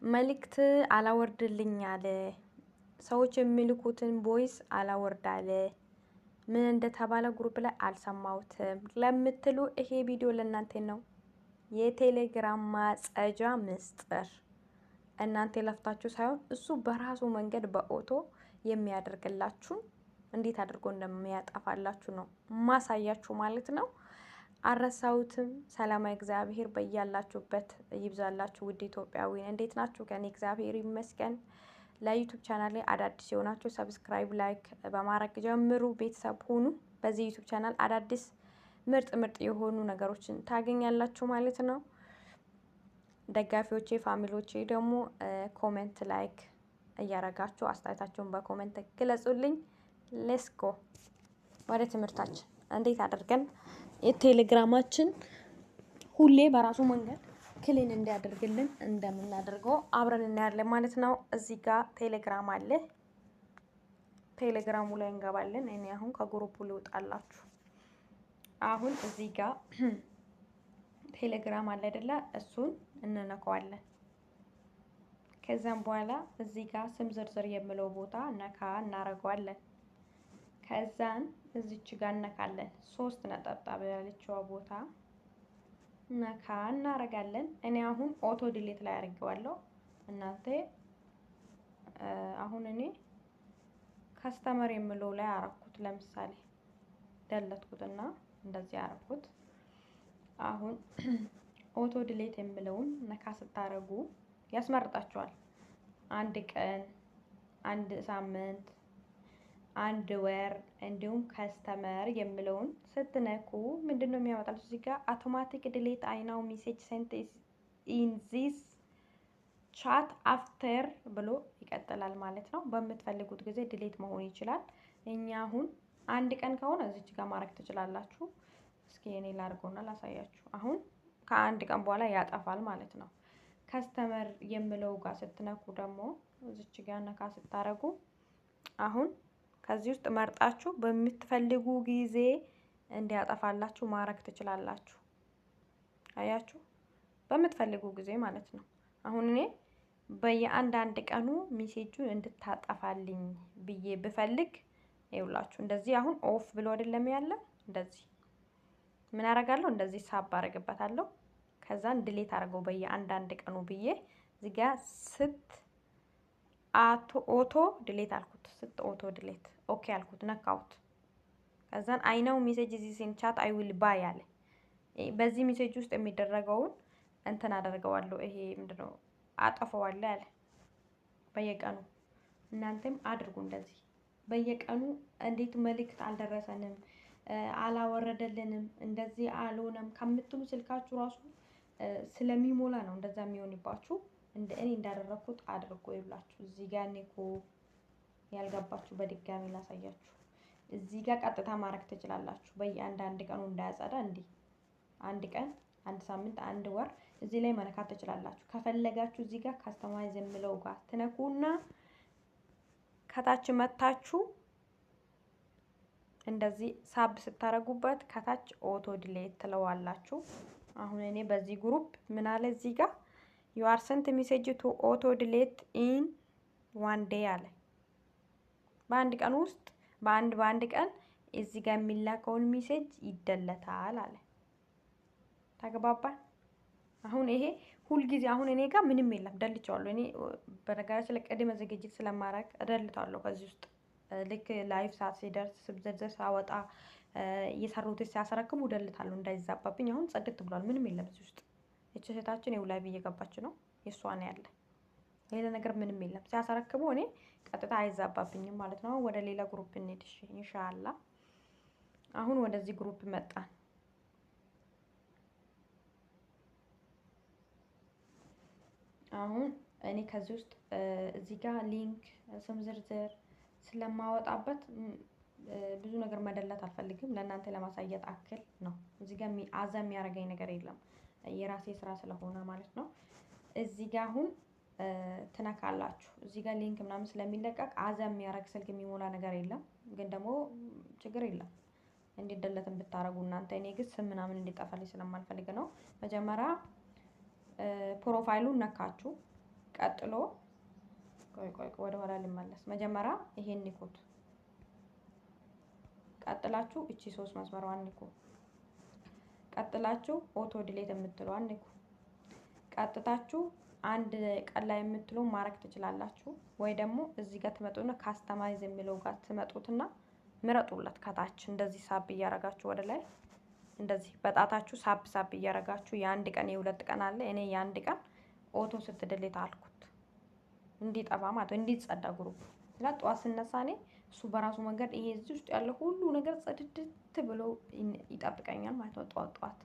መልእክት አላወርድልኝ አለ። ሰዎች የሚልኩትን ቮይስ አላወርድ አለ። ምን እንደተባለ ግሩፕ ላይ አልሰማሁትም ለምትሉ ይሄ ቪዲዮ ለእናንተ ነው። የቴሌግራም ማጸጃ ምስጢር እናንተ ለፍታችሁ ሳይሆን እሱ በራሱ መንገድ በኦቶ የሚያደርግላችሁ እንዴት አድርጎ እንደሚያጠፋላችሁ ነው ማሳያችሁ ማለት ነው። አረሳውትም። ሰላማዊ እግዚአብሔር በያላችሁበት ይብዛላችሁ። ውድ ኢትዮጵያውያን እንዴት ናችሁ? ከኔ እግዚአብሔር ይመስገን። ለዩቲዩብ ቻናል ላይ አዳዲስ የሆናችሁ ሰብስክራይብ፣ ላይክ በማድረግ ጀምሩ፣ ቤተሰብ ሁኑ። በዚህ ዩቲዩብ ቻናል አዳዲስ ምርጥ የሆኑ ነገሮችን ታገኛላችሁ ማለት ነው። ደጋፊዎቼ፣ ፋሚሊዎቼ ደግሞ ኮሜንት፣ ላይክ እያረጋችሁ አስተያየታችሁን በኮሜንት ግለጹልኝ። ሌስኮ ወደ ትምህርታችን እንዴት አድርገን የቴሌግራማችን ሁሌ በራሱ መንገድ ክሊን እንዲያደርግልን እንደምናደርገው አብረን እናያለን ማለት ነው። እዚህ ጋር ቴሌግራም አለ። ቴሌግራሙ ላይ እንገባለን። እኔ አሁን ከግሩፑ ልውጣላችሁ። አሁን እዚህ ጋር ቴሌግራም አለ አይደለ? እሱን እንነካዋለን። ከዛም በኋላ እዚህ ጋር ስም ዝርዝር የሚለው ቦታ ነካ እናረጋዋለን። ከዛን እዚች ጋር እነካለን። 3 ነጠብጣብ ያለችው ቦታ ነካ እናረጋለን። እኔ አሁን ኦቶ ዲሌት ላይ አድርጌዋለሁ። እናንተ አሁን እኔ ከስተመር የሚለው ላይ አረኩት። ለምሳሌ ደለትኩትና እንደዚህ አረኩት። አሁን ኦቶ ዲሌት የሚለውን ነካ ስታረጉ ያስመርጣችኋል። 1 ቀን፣ 1 ሳምንት፣ 1 ወር እንዲሁም ከስተመር የሚለውን ስትነኩ ምንድነው የሚያመጣልሽ? እዚህ ጋር አውቶማቲክ ዲሌት አይ ናው ሜሴጅ ሴንት ኢን ዚስ ቻት አፍተር ብሎ ይቀጥላል ማለት ነው። በምትፈልጉት ጊዜ ዲሌት መሆን ይችላል። እኛ አሁን 1 ቀን ከሆነ እዚች ጋር ማድረግ ትችላላችሁ። እስኪ እኔ ላድርገውና ላሳያችሁ። አሁን ከ1 ቀን በኋላ ያጠፋል ማለት ነው። ከስተመር የሚለው ጋር ስትነኩ ደግሞ እዚች ጋር ነካ ስታረጉ አሁን ከዚህ ውስጥ መርጣችሁ በምትፈልጉ ጊዜ እንዲያጠፋላችሁ ማድረግ ትችላላችሁ። አያችሁ? በምትፈልጉ ጊዜ ማለት ነው። አሁን እኔ በየአንድ ቀኑ ሜሴጁን እንድታጠፋልኝ ብዬ ብፈልግ ይውላችሁ እንደዚህ አሁን ኦፍ ብሎ አይደለም ያለ እንደዚህ ምን አደርጋለሁ? እንደዚህ ሳብ አደርግበታለሁ። ከዛን ዲሌት አድርገው በየአንድ ቀኑ ብዬ እዚህ ጋር ኦቶ ዲሌት አልኩት። ኦቶ ዲሌት ኦኬ አልኩት፣ ነካውት። ከዛን አይ ናው ሜሴጅ ዚስ ኢን ቻት አይ ዊል ባይ አለ። በዚህ ሜሴጅ ውስጥ የሚደረገውን እንትን አደርገዋለሁ። ይሄ ምንድነው አጠፋዋለሁ ያለ በየቀኑ እናንተም አድርጉ እንደዚህ በየቀኑ። እንዴት መልእክት አልደረሰንም አላወረደልንም እንደዚህ አልሆነም ከምትሉ ስልካችሁ ራሱ ስለሚሞላ ነው እንደዛ የሚሆንባችሁ። እኔ እንዳደረኩት አድርጎ ይብላችሁ። እዚህ ጋር እኔኮ ያልገባችሁ በድጋሚ ላሳያችሁ። እዚህ ጋር ቀጥታ ማድረግ ትችላላችሁ። በየአንድ ቀኑ እንዳያጸዳ እንዲህ 1 ቀን፣ 1 ሳምንት፣ 1 ወር እዚህ ላይ መነካት ትችላላችሁ። ከፈለጋችሁ እዚህ ጋር ካስተማይዝ የሚለው ጋር ትነኩና ከታች መታችሁ እንደዚህ ሳብ ስታረጉበት ከታች ኦቶ ዲሌት ትለዋላችሁ። አሁን እኔ በዚህ ግሩፕ ምን አለ እዚህ ጋር you are sent message to auto delete in 1 day አለ። በአንድ ቀን ውስጥ በአንድ ቀን እዚህ ጋር የሚላከውን ሜሴጅ ይደለታል አለ። ተግባባን? አሁን ይሄ ሁልጊዜ አሁን እኔ ጋር ምንም የለም ደልቻለሁ። እኔ በነገራችን ላይ ቅድመ ዝግጅት ስለማድረግ እደልታለሁ ከዚህ ውስጥ ልክ ላይቭ ሰዓት ሲደርስ ስብዘዘ ሳወጣ እየሰሩት ሲያስረክቡ እደልታለሁ እንዳይዛባብኝ። አሁን ጸድት ብሏል። ምንም የለም እዚህ ውስጥ። እቺ እህታችን ይኸው ላይቭ እየገባች ነው። የሷ ነው ያለ። ሌላ ነገር ምንም የለም። ሲያስረክቡ እኔ ቀጥታ አይዛባብኝም ማለት ነው። ወደ ሌላ ግሩፕ እንሂድ ኢንሻአላህ። አሁን ወደዚህ ግሩፕ መጣን። አሁን እኔ ከዚህ ውስጥ እዚህ ጋር ሊንክ ስም ዝርዝር ስለማወጣበት ብዙ ነገር መደላት አልፈልግም። ለእናንተ ለማሳየት አክል ነው። እዚህ ጋር አዛ የሚያደርገኝ ነገር የለም የራሴ ስራ ስለሆነ ማለት ነው። እዚህ ጋር አሁን ትነካላችሁ። እዚህ ጋር ሊንክ ምናምን ስለሚለቀቅ አዛ የሚያደርግ ስልክ የሚሞላ ነገር የለም። ግን ደግሞ ችግር የለም እንዲደለትም ብታረጉ እናንተ። እኔ ግን ስም ምናምን እንዲጠፋልኝ ስለማልፈልግ ነው። መጀመሪያ ፕሮፋይሉን ነካችሁ። ቀጥሎ ቆይ ወደ ኋላ ልመለስ። መጀመሪያ ይሄን ንኩት። ቀጥላችሁ እቺ 3 መስመሯን ንኩ። ቀጥላችሁ ኦቶ ዲሌት የምትለዋን ንኩ። ቀጥታችሁ አንድ ቀን ላይ የምትለው ማረግ ትችላላችሁ። ወይ ደግሞ እዚህ ጋር ትመጡና ካስተማይዝ የሚለው ጋር ትመጡትና ምረጡለት። ከታች እንደዚህ ሳብ እያረጋችሁ ወደ ላይ እንደዚህ በጣታችሁ ሳብ እያረጋችሁ የአንድ ቀን የሁለት ቀን አለ። እኔ የአንድ ቀን ኦቶ ስትድሌት አልኩት እንዲጠፋ ማለት እንዲጸዳ ግሩፕ ስላ ጠዋት ስነሳ እኔ እሱ በራሱ መንገድ ይሄ እዚህ ውስጥ ያለው ሁሉ ነገር ጽድድት ብሎ ይጠብቀኛል ማለት ነው ጠዋት።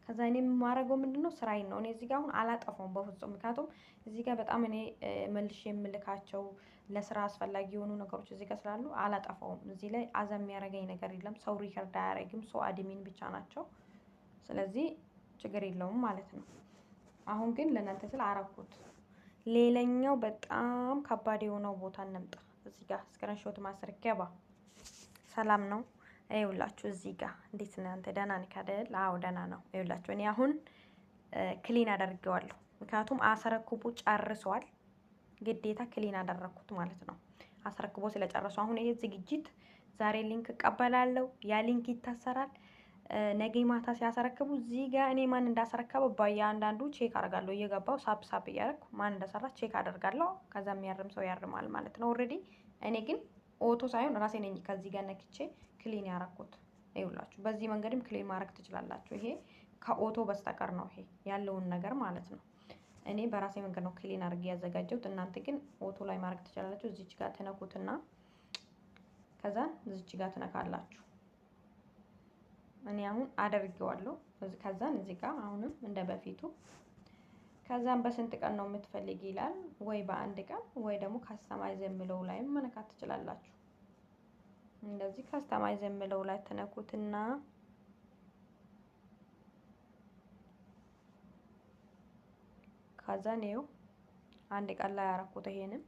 ከዛ እኔ የማረገው ምንድነው ስራዬን ነው። እኔ እዚህ ጋር አሁን አላጠፋውም በፍጹም። ምክንያቱም እዚህ ጋር በጣም እኔ መልሼ የምልካቸው ለስራ አስፈላጊ የሆኑ ነገሮች እዚህ ጋር ስላሉ አላጠፋውም። እዚህ ላይ አዛ የሚያረገኝ ነገር የለም። ሰው ሪከርድ አያረግም። ሰው አድሚን ብቻ ናቸው። ስለዚህ ችግር የለውም ማለት ነው። አሁን ግን ለእናንተ ስለ አረኩት። ሌላኛው በጣም ከባድ የሆነው ቦታ እንምጣ። እዚህ ጋር ስክሪንሾት ማስረከባ ሰላም ነው። ይኸውላችሁ እዚህ ጋር እንዴት ነው አንተ ደህና ነህ አይደል? አዎ ደህና ነው። ይኸውላችሁ እኔ አሁን ክሊን አደርገዋለሁ። ምክንያቱም አሰረክቡ ጨርሷል። ግዴታ ክሊን አደረኩት ማለት ነው። አሰረክቦ ስለጨረሱ አሁን ይሄ ዝግጅት ዛሬ ሊንክ እቀበላለሁ። ያ ሊንክ ይታሰራል። ነገ ማታ ሲያሰረክቡ እዚህ ጋር እኔ ማን እንዳሰረከበው በእያንዳንዱ ቼክ አደርጋለሁ። እየገባው ሳብ እያደረኩ ማን እንደሰራ ቼክ አደርጋለሁ። ከዛ የሚያርም ሰው ያርማል ማለት ነው። ኦልሬዲ እኔ ግን ኦቶ ሳይሆን ራሴ ነኝ ከዚህ ጋር ነክቼ ክሊን ያረኩት። ይኸውላችሁ በዚህ መንገድም ክሊን ማድረግ ትችላላችሁ። ይሄ ከኦቶ በስተቀር ነው ይሄ ያለውን ነገር ማለት ነው። እኔ በራሴ መንገድ ነው ክሊን አድርጌ ያዘጋጀሁት። እናንተ ግን ኦቶ ላይ ማድረግ ትችላላችሁ። እዚች ጋር ትነኩትና ከዛ እዚች ጋር ትነካላችሁ። እኔ አሁን አደርገዋለሁ። ከዛን እዚህ ጋር አሁንም እንደ በፊቱ ከዛም በስንት ቀን ነው የምትፈልጊ ይላል። ወይ በአንድ ቀን ወይ ደግሞ ካስተማይዝ የሚለው ላይ መነካት ትችላላችሁ። እንደዚህ ካስተማይዝ የሚለው ላይ ተነኩትና ከዛ ነው አንድ ቀን ላይ አረኩት። ይሄንን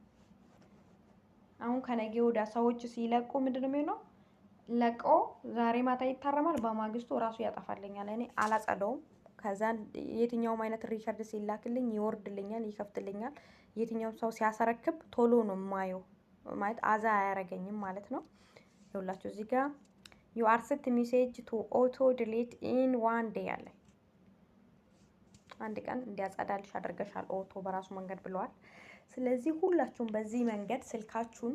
አሁን ከነገ ወዲያ ሰዎች ሲለቁ ምንድነው የሚሆነው? ለቆ ዛሬ ማታ ይታረማል፣ በማግስቱ ራሱ ያጠፋልኛል። እኔ አላጸደውም። ከዛ የትኛውም አይነት ሪከርድ ሲላክልኝ ይወርድልኛል፣ ይከፍትልኛል። የትኛውም ሰው ሲያሰረክብ ቶሎ ነው የማየው ማለት አዛ አያረገኝም ማለት ነው። ይኸውላችሁ እዚህ ጋር you are set message to auto delete in one day አለ። አንድ ቀን እንዲያጸዳልሽ አድርገሻል ኦቶ በራሱ መንገድ ብለዋል። ስለዚህ ሁላችሁም በዚህ መንገድ ስልካችሁን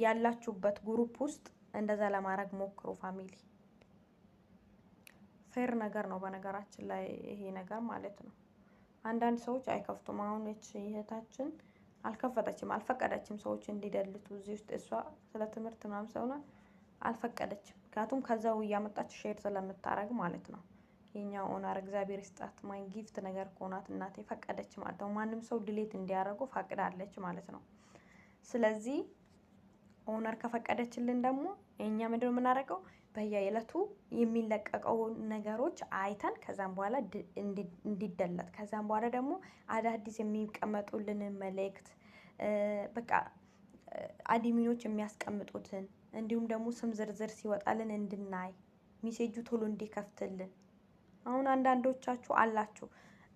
ያላችሁበት ግሩፕ ውስጥ እንደዛ ለማድረግ ሞክሩ ፋሚሊ። ፌር ነገር ነው በነገራችን ላይ ይሄ ነገር ማለት ነው። አንዳንድ ሰዎች አይከፍቱም። አሁን እቺ እህታችን አልከፈተችም፣ አልፈቀደችም ሰዎች እንዲደልቱ እዚህ ውስጥ እሷ ስለ ትምህርት ምናምን ስለሆነ አልፈቀደችም። ምክንያቱም ከዛው እያመጣች ሼር ስለምታረግ ማለት ነው። የኛው ኦነር እግዚአብሔር ይስጣት ማይ ጊፍት ነገር ኮናት እናቴ ፈቀደች ማለት ነው። ማንም ሰው ዲሌት እንዲያደርገው ፈቅዳለች ማለት ነው። ስለዚህ ኦነር ከፈቀደችልን ደግሞ እኛ ምንድነው የምናደርገው? በየዕለቱ የሚለቀቀው ነገሮች አይተን ከዛም በኋላ እንዲደለት ከዛም በኋላ ደግሞ አዳዲስ የሚቀመጡልን መልእክት በቃ አድሚኖች የሚያስቀምጡትን እንዲሁም ደግሞ ስም ዝርዝር ሲወጣልን እንድናይ ሜሴጁ ቶሎ እንዲከፍትልን። አሁን አንዳንዶቻችሁ አላችሁ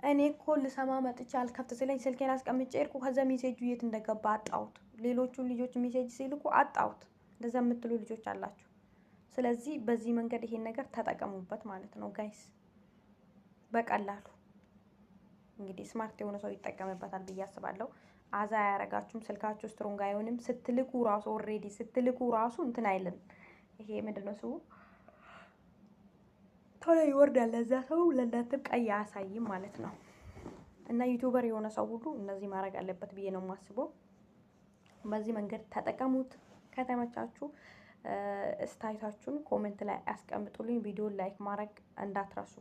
እኔ እኮ ልሰማ መጥቼ አልከፍት ስለኝ ስልኬን አስቀምጬ ሄድኩ፣ ከዛ ሜሴጁ የት እንደገባ አጣሁት። ሌሎቹ ልጆች ሜሴጅ ሲልኩ አጣሁት። እንደዛ የምትሉ ልጆች አላችሁ። ስለዚህ በዚህ መንገድ ይሄን ነገር ተጠቀሙበት ማለት ነው ጋይስ። በቀላሉ እንግዲህ ስማርት የሆነ ሰው ይጠቀምበታል ብዬ አስባለሁ። አዛ አያረጋችሁም። ስልካችሁ ስትሮንግ አይሆንም። ስትልኩ ራሱ ኦልሬዲ ስትልኩ ራሱ እንትን አይልም። ይሄ ምንድነው ስሙ ቶሎ ይወርዳል። ለዛ ሰው ለእናንተም ቀይ አያሳይም ማለት ነው። እና ዩቲዩበር የሆነ ሰው ሁሉ እነዚህ ማድረግ አለበት ብዬ ነው የማስበው። በዚህ መንገድ ተጠቀሙት። ከተመቻችሁ ስታይታችሁን ኮሜንት ላይ አስቀምጡልኝ። ቪዲዮ ላይክ ማድረግ እንዳትረሱ።